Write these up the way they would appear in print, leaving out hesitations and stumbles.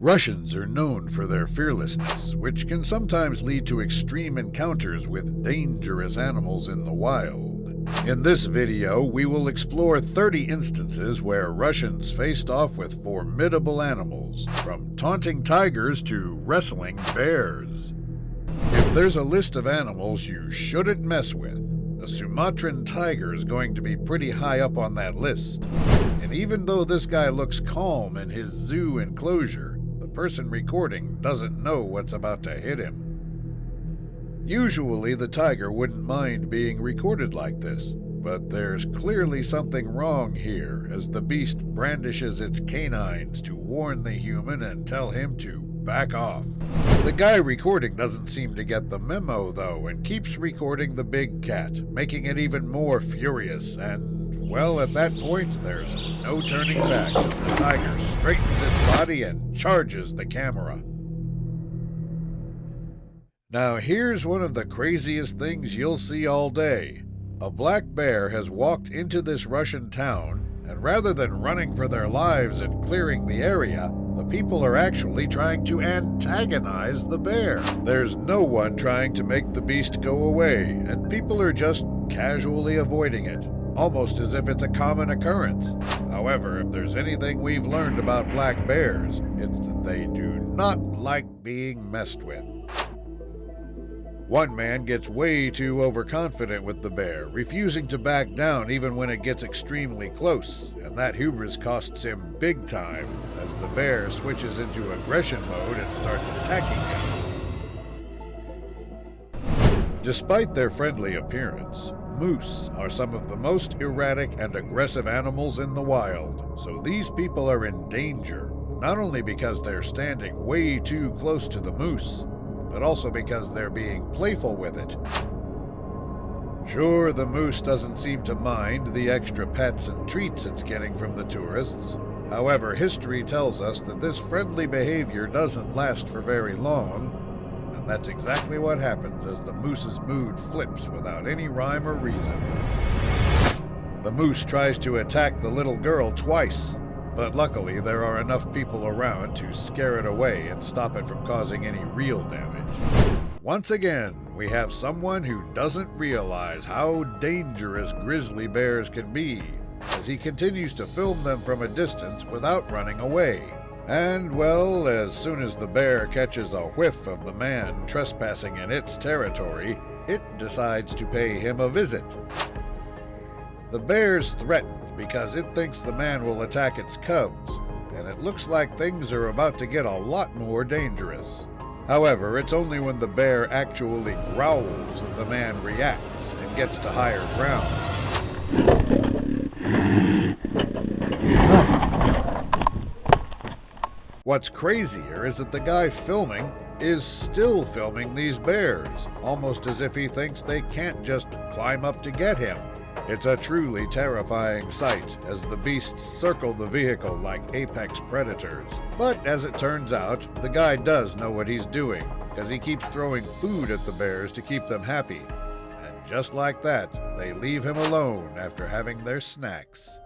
Russians are known for their fearlessness, which can sometimes lead to extreme encounters with dangerous animals in the wild. In this video, we will explore 30 instances where Russians faced off with formidable animals, from taunting tigers to wrestling bears. If there's a list of animals you shouldn't mess with, the Sumatran tiger is going to be pretty high up on that list. And even though this guy looks calm in his zoo enclosure, the person recording doesn't know what's about to hit him. Usually the tiger wouldn't mind being recorded like this, but there's clearly something wrong here as the beast brandishes its canines to warn the human and tell him to back off. The guy recording doesn't seem to get the memo though and keeps recording the big cat, making it even more furious, and well, at that point there's no turning back as the tiger straightens its body and charges the camera. Now here's one of the craziest things you'll see all day. A black bear has walked into this Russian town, and rather than running for their lives and clearing the area, the people are actually trying to antagonize the bear. There's no one trying to make the beast go away, and people are just casually avoiding it, almost as if it's a common occurrence. However, if there's anything we've learned about black bears, it's that they do not like being messed with. One man gets way too overconfident with the bear, refusing to back down even when it gets extremely close, and that hubris costs him big time as the bear switches into aggression mode and starts attacking him. Despite their friendly appearance, moose are some of the most erratic and aggressive animals in the wild, so these people are in danger, not only because they're standing way too close to the moose, but also because they're being playful with it. Sure, the moose doesn't seem to mind the extra pets and treats it's getting from the tourists. However, history tells us that this friendly behavior doesn't last for very long, and that's exactly what happens as the moose's mood flips without any rhyme or reason. The moose tries to attack the little girl twice, but luckily there are enough people around to scare it away and stop it from causing any real damage. Once again, we have someone who doesn't realize how dangerous grizzly bears can be, as he continues to film them from a distance without running away. And well, as soon as the bear catches a whiff of the man trespassing in its territory, it decides to pay him a visit. The bear's threatened because it thinks the man will attack its cubs, and it looks like things are about to get a lot more dangerous. However, it's only when the bear actually growls that the man reacts and gets to higher ground. What's crazier is that the guy filming is still filming these bears, almost as if he thinks they can't just climb up to get him. It's a truly terrifying sight as the beasts circle the vehicle like apex predators. But as it turns out, the guy does know what he's doing, because he keeps throwing food at the bears to keep them happy. And just like that, they leave him alone after having their snacks.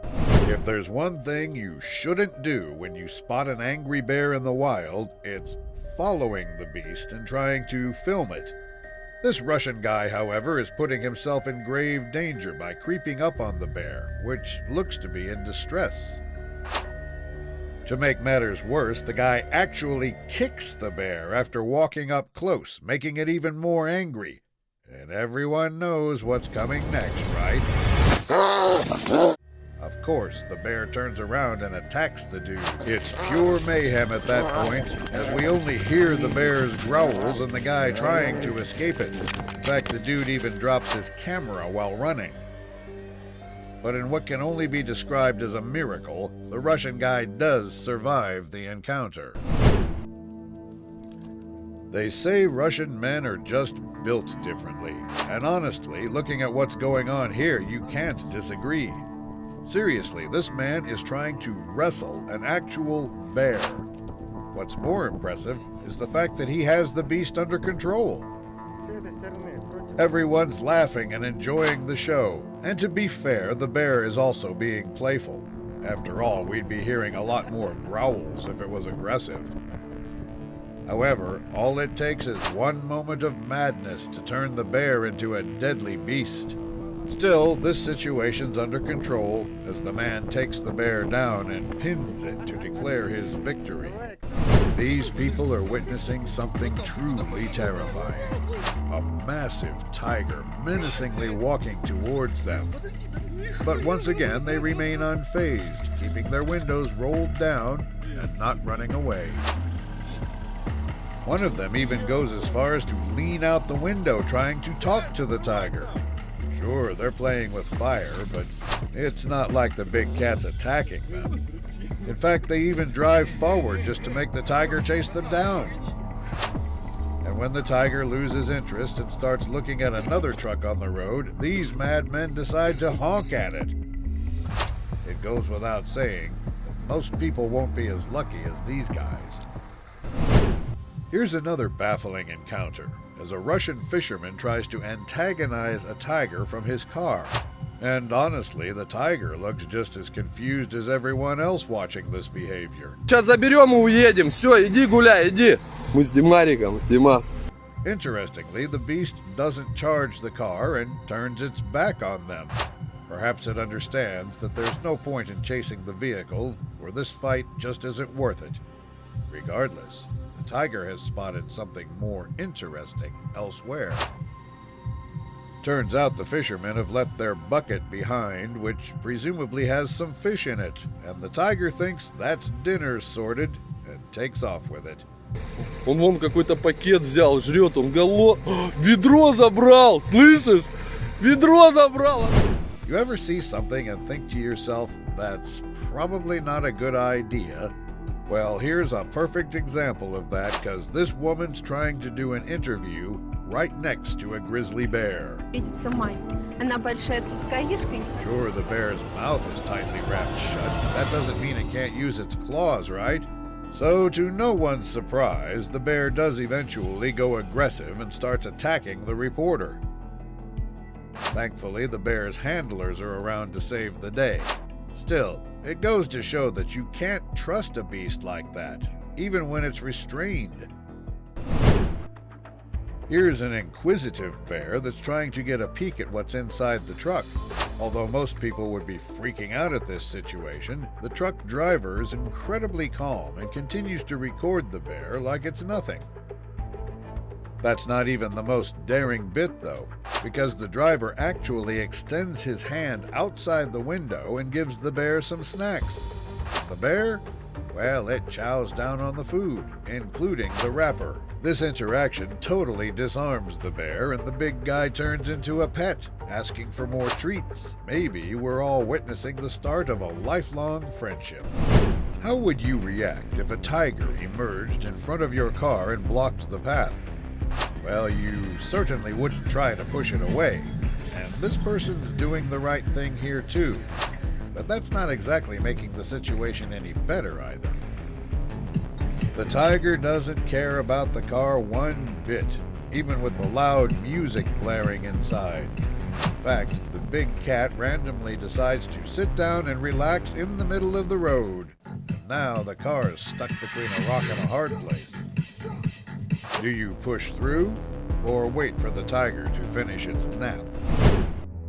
If there's one thing you shouldn't do when you spot an angry bear in the wild, it's following the beast and trying to film it. This Russian guy, however, is putting himself in grave danger by creeping up on the bear, which looks to be in distress. To make matters worse, the guy actually kicks the bear after walking up close, making it even more angry. And everyone knows what's coming next, right? Of course, the bear turns around and attacks the dude. It's pure mayhem at that point, as we only hear the bear's growls and the guy trying to escape it. In fact, the dude even drops his camera while running. But in what can only be described as a miracle, the Russian guy does survive the encounter. They say Russian men are just built differently, and honestly, looking at what's going on here, you can't disagree. Seriously, this man is trying to wrestle an actual bear. What's more impressive is the fact that he has the beast under control. Everyone's laughing and enjoying the show, and to be fair, the bear is also being playful. After all, we'd be hearing a lot more growls if it was aggressive. However, all it takes is one moment of madness to turn the bear into a deadly beast. Still, this situation's under control as the man takes the bear down and pins it to declare his victory. These people are witnessing something truly terrifying. A massive tiger menacingly walking towards them. But once again, they remain unfazed, keeping their windows rolled down and not running away. One of them even goes as far as to lean out the window trying to talk to the tiger. Sure, they're playing with fire, but it's not like the big cat's attacking them. In fact, they even drive forward just to make the tiger chase them down. And when the tiger loses interest and starts looking at another truck on the road, these madmen decide to honk at it. It goes without saying that most people won't be as lucky as these guys. Here's another baffling encounter, as a Russian fisherman tries to antagonize a tiger from his car. And honestly, the tiger looks just as confused as everyone else watching this behavior. Сейчас заберем и уедем. Все, иди гуляй, иди. Мы с Димариком, Димас. Interestingly, the beast doesn't charge the car and turns its back on them. Perhaps it understands that there's no point in chasing the vehicle, or this fight just isn't worth it. Regardless, the tiger has spotted something more interesting elsewhere. Turns out the fishermen have left their bucket behind, which presumably has some fish in it, and the tiger thinks that's dinner sorted and takes off with it. Он вон какой-то пакет взял, жрет, он ведро забрал, слышишь? Ведро забрал! You ever see something and think to yourself, that's probably not a good idea? Well, here's a perfect example of that, because this woman's trying to do an interview right next to a grizzly bear. Sure, the bear's mouth is tightly wrapped shut, but that doesn't mean it can't use its claws, right? So, to no one's surprise, the bear does eventually go aggressive and starts attacking the reporter. Thankfully, the bear's handlers are around to save the day. Still, it goes to show that you can't trust a beast like that, even when it's restrained. Here's an inquisitive bear that's trying to get a peek at what's inside the truck. Although most people would be freaking out at this situation, the truck driver is incredibly calm and continues to record the bear like it's nothing. That's not even the most daring bit, though, because the driver actually extends his hand outside the window and gives the bear some snacks. The bear? Well, it chows down on the food, including the wrapper. This interaction totally disarms the bear, and the big guy turns into a pet, asking for more treats. Maybe we're all witnessing the start of a lifelong friendship. How would you react if a tiger emerged in front of your car and blocked the path? Well, you certainly wouldn't try to push it away, and this person's doing the right thing here too. But that's not exactly making the situation any better either. The tiger doesn't care about the car one bit, even with the loud music blaring inside. In fact, the big cat randomly decides to sit down and relax in the middle of the road. And now the car is stuck between a rock and a hard place. Do you push through, or wait for the tiger to finish its nap?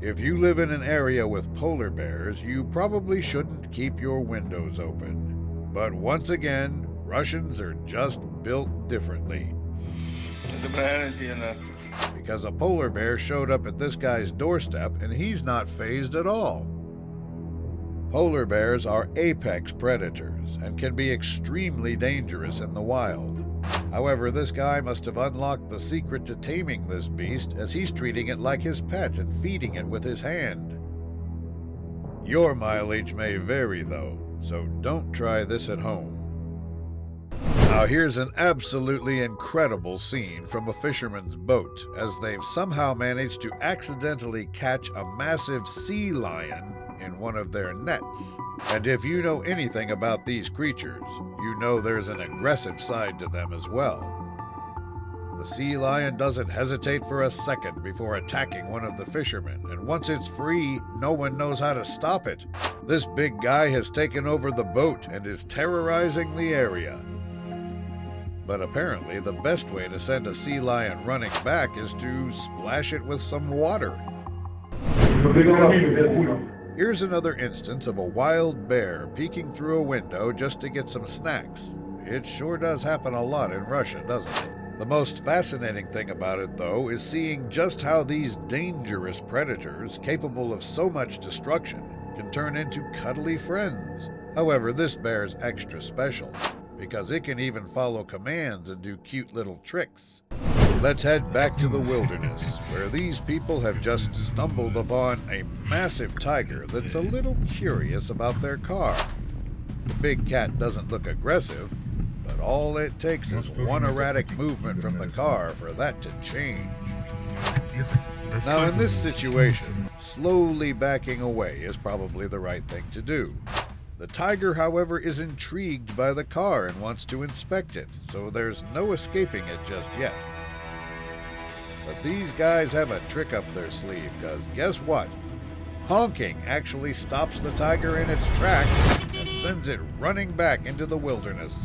If you live in an area with polar bears, you probably shouldn't keep your windows open. But once again, Russians are just built differently. Because a polar bear showed up at this guy's doorstep and he's not fazed at all. Polar bears are apex predators and can be extremely dangerous in the wild. However, this guy must have unlocked the secret to taming this beast, as he's treating it like his pet and feeding it with his hand. Your mileage may vary though, so don't try this at home. Now here's an absolutely incredible scene from a fisherman's boat, as they've somehow managed to accidentally catch a massive sea lion in one of their nets. And if you know anything about these creatures, you know there's an aggressive side to them as well. The sea lion doesn't hesitate for a second before attacking one of the fishermen, and once it's free, no one knows how to stop it. This big guy has taken over the boat and is terrorizing the area. But apparently, the best way to send a sea lion running back is to splash it with some water. Here's another instance of a wild bear peeking through a window just to get some snacks. It sure does happen a lot in Russia, doesn't it? The most fascinating thing about it, though, is seeing just how these dangerous predators, capable of so much destruction, can turn into cuddly friends. However, this bear's extra special, because it can even follow commands and do cute little tricks. Let's head back to the wilderness, where these people have just stumbled upon a massive tiger that's a little curious about their car. The big cat doesn't look aggressive, but all it takes is one erratic movement from the car for that to change. Now, in this situation, slowly backing away is probably the right thing to do. The tiger, however, is intrigued by the car and wants to inspect it, so there's no escaping it just yet. But these guys have a trick up their sleeve, because guess what? Honking actually stops the tiger in its tracks and sends it running back into the wilderness.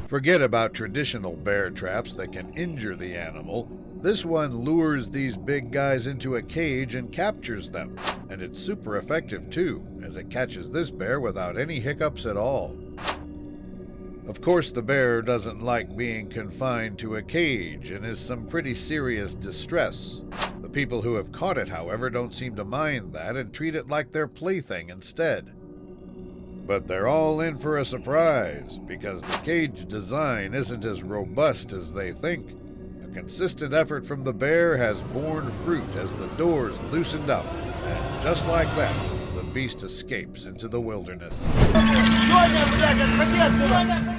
Forget about traditional bear traps that can injure the animal. This one lures these big guys into a cage and captures them. And it's super effective too, as it catches this bear without any hiccups at all. Of course, the bear doesn't like being confined to a cage and is some pretty serious distress. The people who have caught it, however, don't seem to mind that and treat it like their plaything instead. But they're all in for a surprise, because the cage design isn't as robust as they think. A consistent effort from the bear has borne fruit as the doors loosened up, and just like that, the beast escapes into the wilderness.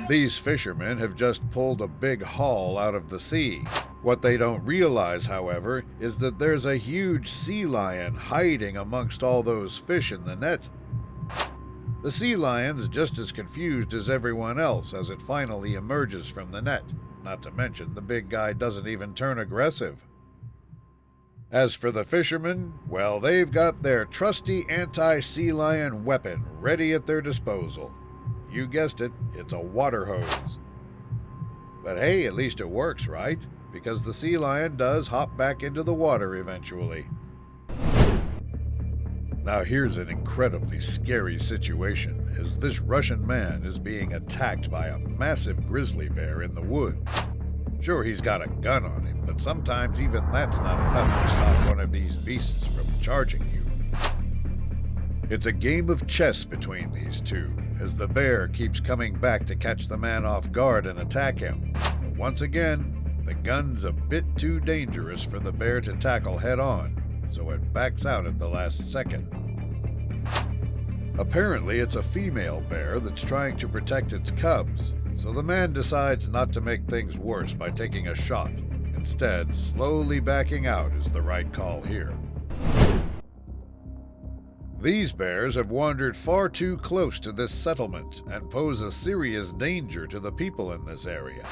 These fishermen have just pulled a big haul out of the sea. What they don't realize, however, is that there's a huge sea lion hiding amongst all those fish in the net. The sea lion's just as confused as everyone else as it finally emerges from the net. Not to mention, the big guy doesn't even turn aggressive. As for the fishermen, well, they've got their trusty anti-sea lion weapon ready at their disposal. You guessed it, it's a water hose. But hey, at least it works, right? Because the sea lion does hop back into the water eventually. Now here's an incredibly scary situation, as this Russian man is being attacked by a massive grizzly bear in the woods. Sure, he's got a gun on him, but sometimes even that's not enough to stop one of these beasts from charging you. It's a game of chess between these two, as the bear keeps coming back to catch the man off guard and attack him. But once again, the gun's a bit too dangerous for the bear to tackle head-on, so it backs out at the last second. Apparently, it's a female bear that's trying to protect its cubs, so the man decides not to make things worse by taking a shot. Instead, slowly backing out is the right call here. These bears have wandered far too close to this settlement and pose a serious danger to the people in this area.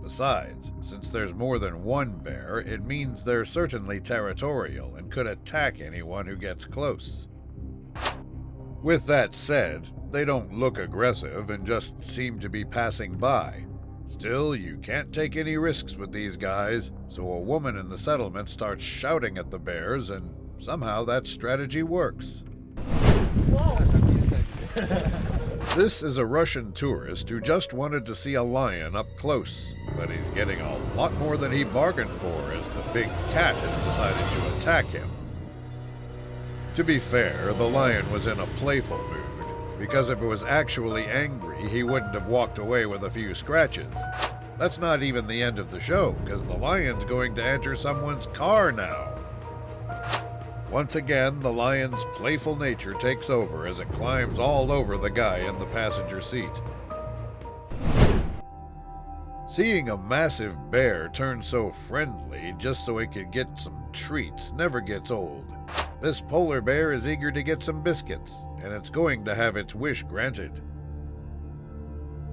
Besides, since there's more than one bear, it means they're certainly territorial and could attack anyone who gets close. With that said, they don't look aggressive and just seem to be passing by. Still, you can't take any risks with these guys, so a woman in the settlement starts shouting at the bears, and somehow that strategy works. This is a Russian tourist who just wanted to see a lion up close, but he's getting a lot more than he bargained for as the big cat has decided to attack him. To be fair, the lion was in a playful mood, because if it was actually angry, he wouldn't have walked away with a few scratches. That's not even the end of the show, because the lion's going to enter someone's car now. Once again, the lion's playful nature takes over as it climbs all over the guy in the passenger seat. Seeing a massive bear turn so friendly just so it could get some treats never gets old. This polar bear is eager to get some biscuits, and it's going to have its wish granted.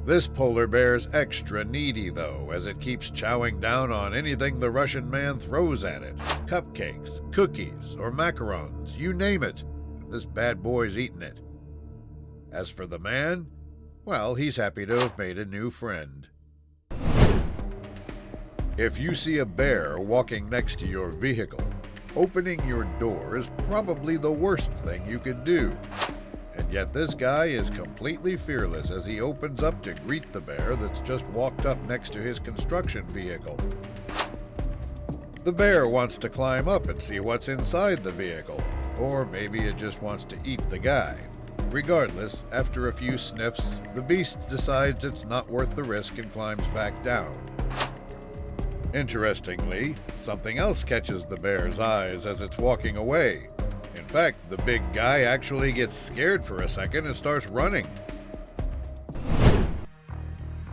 This polar bear's extra needy, though, as it keeps chowing down on anything the Russian man throws at it. Cupcakes, cookies, or macarons, you name it. This bad boy's eating it. As for the man, well, he's happy to have made a new friend. If you see a bear walking next to your vehicle, opening your door is probably the worst thing you could do. And yet this guy is completely fearless as he opens up to greet the bear that's just walked up next to his construction vehicle. The bear wants to climb up and see what's inside the vehicle, or maybe it just wants to eat the guy. Regardless, after a few sniffs, the beast decides it's not worth the risk and climbs back down. Interestingly, something else catches the bear's eyes as it's walking away. In fact, the big guy actually gets scared for a second and starts running.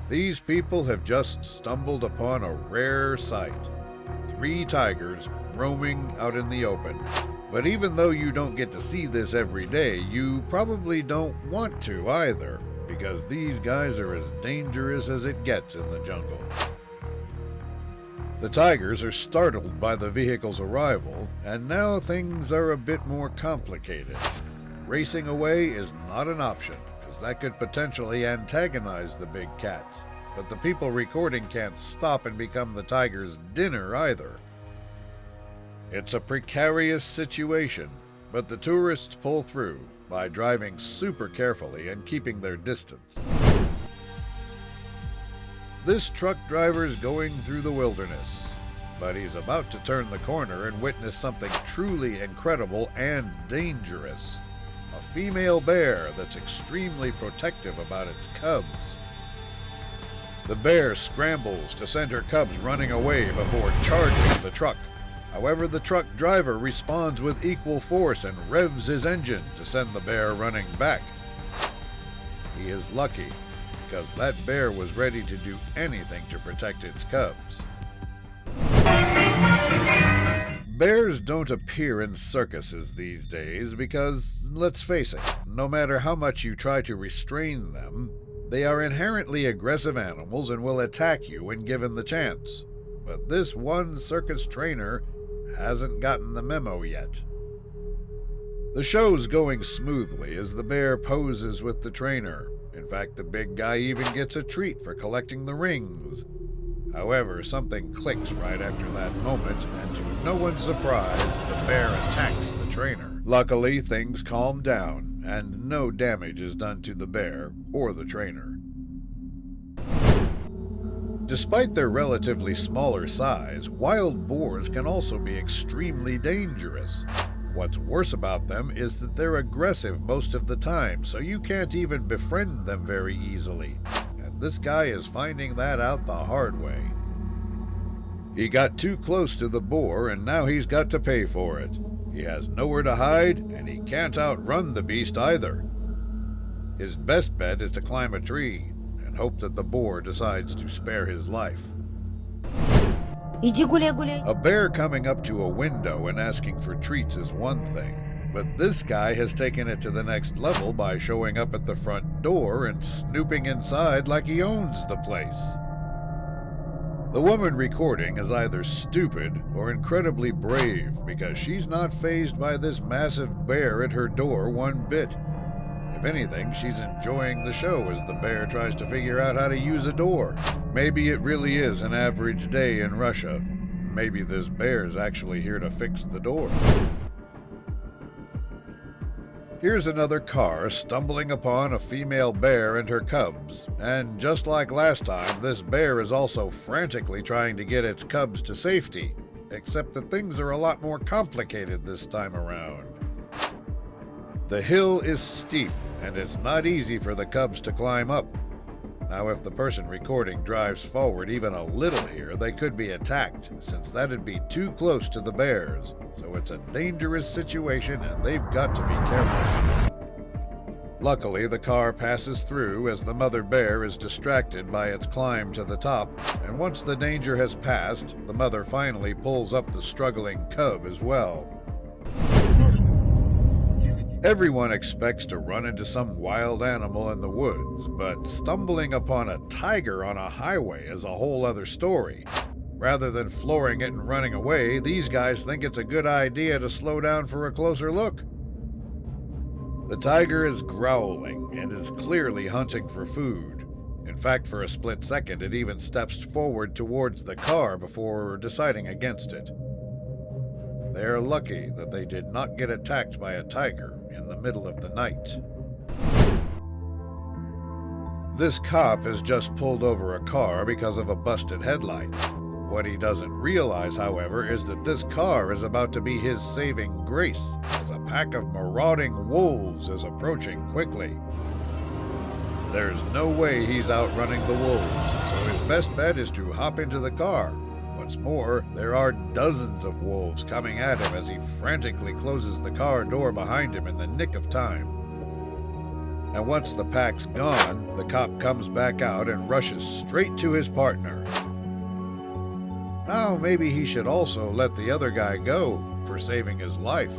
These people have just stumbled upon a rare sight. 3 tigers roaming out in the open. But even though you don't get to see this every day, you probably don't want to either, because these guys are as dangerous as it gets in the jungle. The tigers are startled by the vehicle's arrival, and now things are a bit more complicated. Racing away is not an option, because that could potentially antagonize the big cats, but the people recording can't stop and become the tigers' dinner either. It's a precarious situation, but the tourists pull through by driving super carefully and keeping their distance. This truck driver's going through the wilderness, but he's about to turn the corner and witness something truly incredible and dangerous. A female bear that's extremely protective about its cubs. The bear scrambles to send her cubs running away before charging the truck. However, the truck driver responds with equal force and revs his engine to send the bear running back. He is lucky, because that bear was ready to do anything to protect its cubs. Bears don't appear in circuses these days because, let's face it, no matter how much you try to restrain them, they are inherently aggressive animals and will attack you when given the chance. But this one circus trainer hasn't gotten the memo yet. The show's going smoothly as the bear poses with the trainer. In fact, the big guy even gets a treat for collecting the rings. However, something clicks right after that moment, and to no one's surprise, the bear attacks the trainer. Luckily, things calm down, and no damage is done to the bear or the trainer. Despite their relatively smaller size, wild boars can also be extremely dangerous. What's worse about them is that they're aggressive most of the time, so you can't even befriend them very easily. And this guy is finding that out the hard way. He got too close to the boar, and now he's got to pay for it. He has nowhere to hide, and he can't outrun the beast either. His best bet is to climb a tree and hope that the boar decides to spare his life. A bear coming up to a window and asking for treats is one thing, but this guy has taken it to the next level by showing up at the front door and snooping inside like he owns the place. The woman recording is either stupid or incredibly brave because she's not fazed by this massive bear at her door one bit. If anything, she's enjoying the show as the bear tries to figure out how to use a door. Maybe it really is an average day in Russia. Maybe this bear's actually here to fix the door. Here's another car stumbling upon a female bear and her cubs, and just like last time, this bear is also frantically trying to get its cubs to safety, except that things are a lot more complicated this time around. The hill is steep, and it's not easy for the cubs to climb up. Now, if the person recording drives forward even a little here, they could be attacked, since that'd be too close to the bears. So it's a dangerous situation, and they've got to be careful. Luckily, the car passes through as the mother bear is distracted by its climb to the top, and once the danger has passed, the mother finally pulls up the struggling cub as well. Everyone expects to run into some wild animal in the woods, but stumbling upon a tiger on a highway is a whole other story. Rather than flooring it and running away, these guys think it's a good idea to slow down for a closer look. The tiger is growling and is clearly hunting for food. In fact, for a split second, it even steps forward towards the car before deciding against it. They're lucky that they did not get attacked by a tiger in the middle of the night. This cop has just pulled over a car because of a busted headlight. What he doesn't realize, however, is that this car is about to be his saving grace, as a pack of marauding wolves is approaching quickly. There's no way he's outrunning the wolves, so his best bet is to hop into the car. What's more, there are dozens of wolves coming at him as he frantically closes the car door behind him in the nick of time. And once the pack's gone, the cop comes back out and rushes straight to his partner. Now maybe he should also let the other guy go for saving his life.